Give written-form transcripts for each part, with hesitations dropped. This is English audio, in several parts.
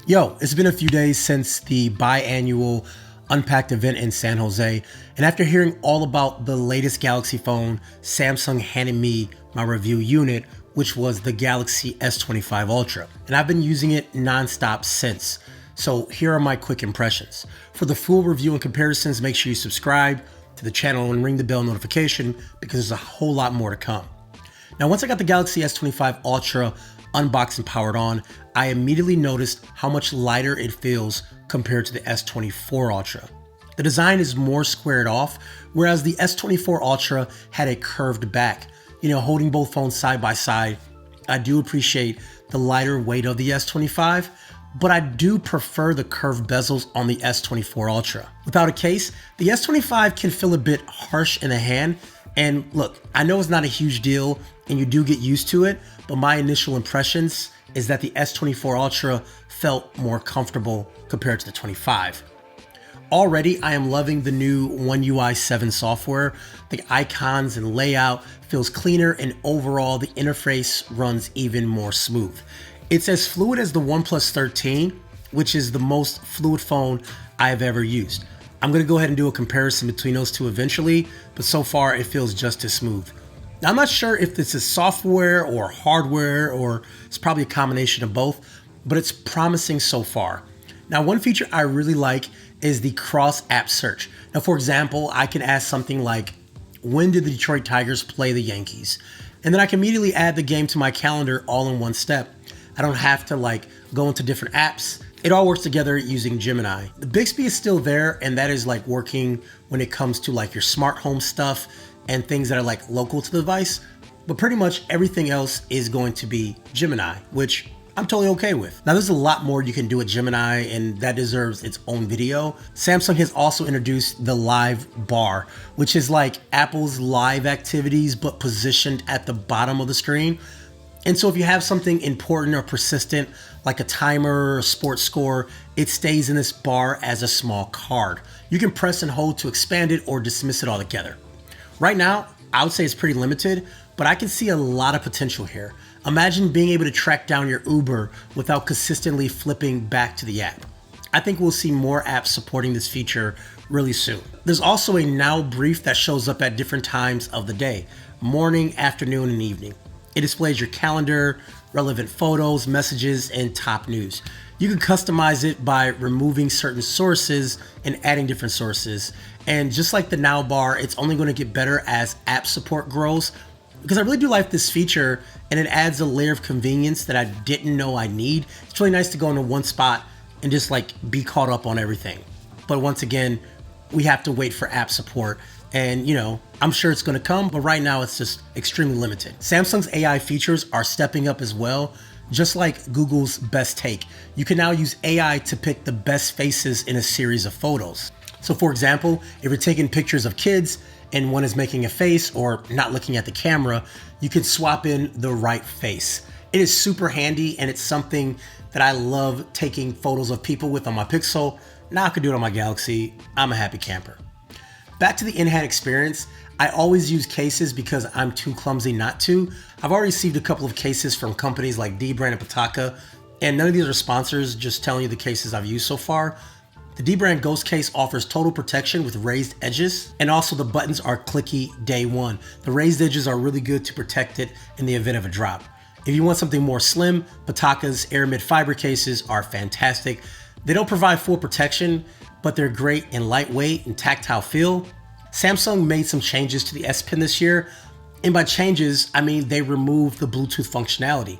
Yo, it's been a few days since the biannual Unpacked event in San Jose, and after hearing all about the latest Galaxy phone, Samsung handed me my review unit, which was the Galaxy S25 Ultra, and I've been using it nonstop since. So here are my quick impressions. For the full review and comparisons, make sure you subscribe to the channel and ring the bell notification because there's a whole lot more to come. Now, once I got the Galaxy S25 Ultra unboxed and powered on, I immediately noticed how much lighter it feels compared to the S24 Ultra. The design is more squared off, whereas the S24 Ultra had a curved back. Holding both phones side by side, I do appreciate the lighter weight of the S25, but I do prefer the curved bezels on the S24 Ultra. Without a case, the S25 can feel a bit harsh in the hand. And look, I know it's not a huge deal and you do get used to it, but my initial impressions is that the S24 Ultra felt more comfortable compared to the 25. Already, I am loving the new One UI 7 software. The icons and layout feels cleaner, and overall the interface runs even more smooth. It's as fluid as the OnePlus 13, which is the most fluid phone I've ever used. I'm gonna go ahead and do a comparison between those two eventually, but so far it feels just as smooth. Now, I'm not sure if this is software or hardware, or it's probably a combination of both, but it's promising so far. Now, one feature I really like is the cross-app search. Now, for example, I can ask something like, when did the Detroit Tigers play the Yankees? And then I can immediately add the game to my calendar all in one step. I don't have to go into different apps. It all works together using Gemini. The Bixby is still there, and that is working when it comes to your smart home stuff and things that are local to the device. But pretty much everything else is going to be Gemini, which I'm totally okay with. Now, there's a lot more you can do with Gemini, and that deserves its own video. Samsung has also introduced the Live Bar, which is like Apple's live activities, but positioned at the bottom of the screen. And so if you have something important or persistent, like a timer or a sports score, it stays in this bar as a small card. You can press and hold to expand it or dismiss it altogether. Right now, I would say it's pretty limited, but I can see a lot of potential here. Imagine being able to track down your Uber without consistently flipping back to the app. I think we'll see more apps supporting this feature really soon. There's also a Now Brief that shows up at different times of the day, morning, afternoon, and evening. It displays your calendar, relevant photos, messages, and top news. You can customize it by removing certain sources and adding different sources. And just like the Now Bar, it's only going to get better as app support grows, because I really do like this feature, and it adds a layer of convenience that I didn't know I need. It's really nice to go into one spot and just be caught up on everything. But once again, we have to wait for app support. And I'm sure it's going to come, but right now it's just extremely limited. Samsung's AI features are stepping up as well. Just like Google's Best Take, you can now use AI to pick the best faces in a series of photos. So for example, if you're taking pictures of kids and one is making a face or not looking at the camera, you can swap in the right face. It is super handy, and it's something that I love taking photos of people with on my Pixel. Now I can do it on my Galaxy. I'm a happy camper. Back to the in-hand experience, I always use cases because I'm too clumsy not to. I've already received a couple of cases from companies like Dbrand and Pitaka, and none of these are sponsors, just telling you the cases I've used so far. The Dbrand Ghost case offers total protection with raised edges, and also the buttons are clicky day one. The raised edges are really good to protect it in the event of a drop. If you want something more slim, Pitaka's Aramid fiber cases are fantastic. They don't provide full protection, but they're great in lightweight and tactile feel. Samsung made some changes to the S Pen this year, and by changes, I mean they removed the Bluetooth functionality.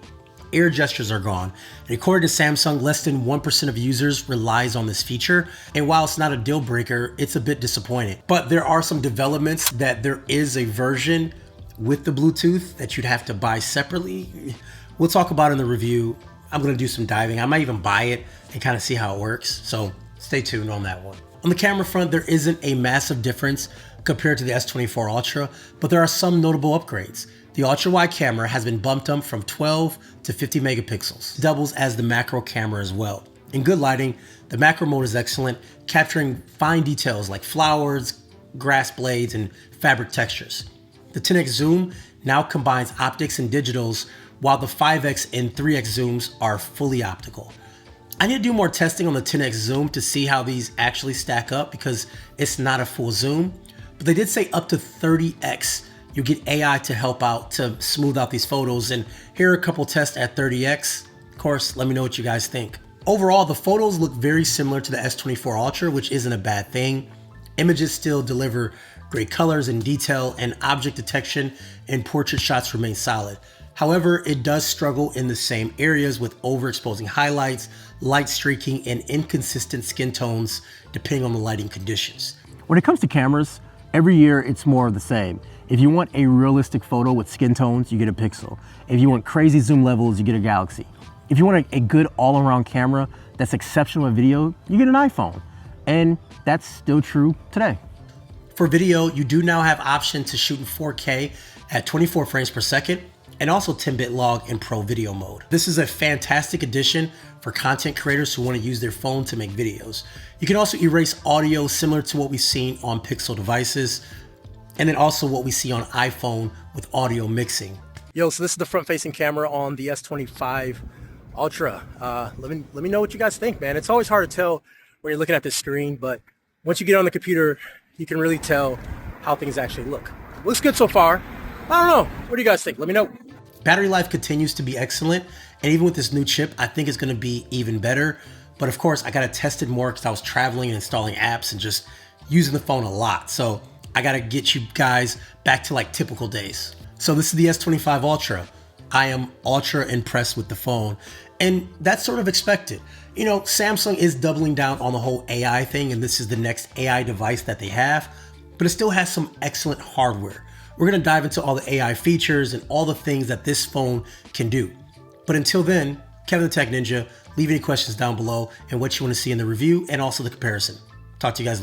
Air gestures are gone. And according to Samsung, less than 1% of users relies on this feature, and while it's not a deal breaker, it's a bit disappointing. But there are some developments that there is a version with the Bluetooth that you'd have to buy separately. We'll talk about in the review. I'm gonna do some diving. I might even buy it and kind of see how it works. So stay tuned on that one. On the camera front, there isn't a massive difference compared to the S24 Ultra, but there are some notable upgrades. The ultra-wide camera has been bumped up from 12 to 50 megapixels. It doubles as the macro camera as well. In good lighting, the macro mode is excellent, capturing fine details like flowers, grass blades, and fabric textures. The 10x zoom now combines optics and digitals, while the 5x and 3x zooms are fully optical. I need to do more testing on the 10x zoom to see how these actually stack up because it's not a full zoom, but they did say up to 30x. You get AI to help out to smooth out these photos, and here are a couple tests at 30x. Of course, let me know what you guys think. Overall, the photos look very similar to the S24 Ultra, which isn't a bad thing. Images still deliver great colors and detail, and object detection and portrait shots remain solid. However, it does struggle in the same areas with overexposing highlights, light streaking, and inconsistent skin tones depending on the lighting conditions. When it comes to cameras, every year it's more of the same. If you want a realistic photo with skin tones, you get a Pixel. If you want crazy zoom levels, you get a Galaxy. If you want a good all-around camera that's exceptional at video, you get an iPhone. And that's still true today. For video, you do now have option to shoot in 4K at 24 frames per second and also 10-bit log in pro video mode. This is a fantastic addition for content creators who want to use their phone to make videos. You can also erase audio similar to what we've seen on Pixel devices, and then also what we see on iPhone with audio mixing. Yo, so this is the front-facing camera on the S25 Ultra. Let me know what you guys think, man. It's always hard to tell when you're looking at this screen, but once you get on the computer, you can really tell how things actually look. Looks good so far. I don't know. What do you guys think? Let me know. Battery life continues to be excellent, and even with this new chip, I think it's going to be even better. But of course, I got to test it more because I was traveling and installing apps and just using the phone a lot. So I got to get you guys back to like typical days. So this is the S25 Ultra. I am ultra impressed with the phone, and that's sort of expected. You know, Samsung is doubling down on the whole AI thing, and this is the next AI device that they have, but it still has some excellent hardware. We're gonna dive into all the AI features and all the things that this phone can do. But until then, Kevin the Tech Ninja, leave any questions down below and what you wanna see in the review and also the comparison. Talk to you guys later.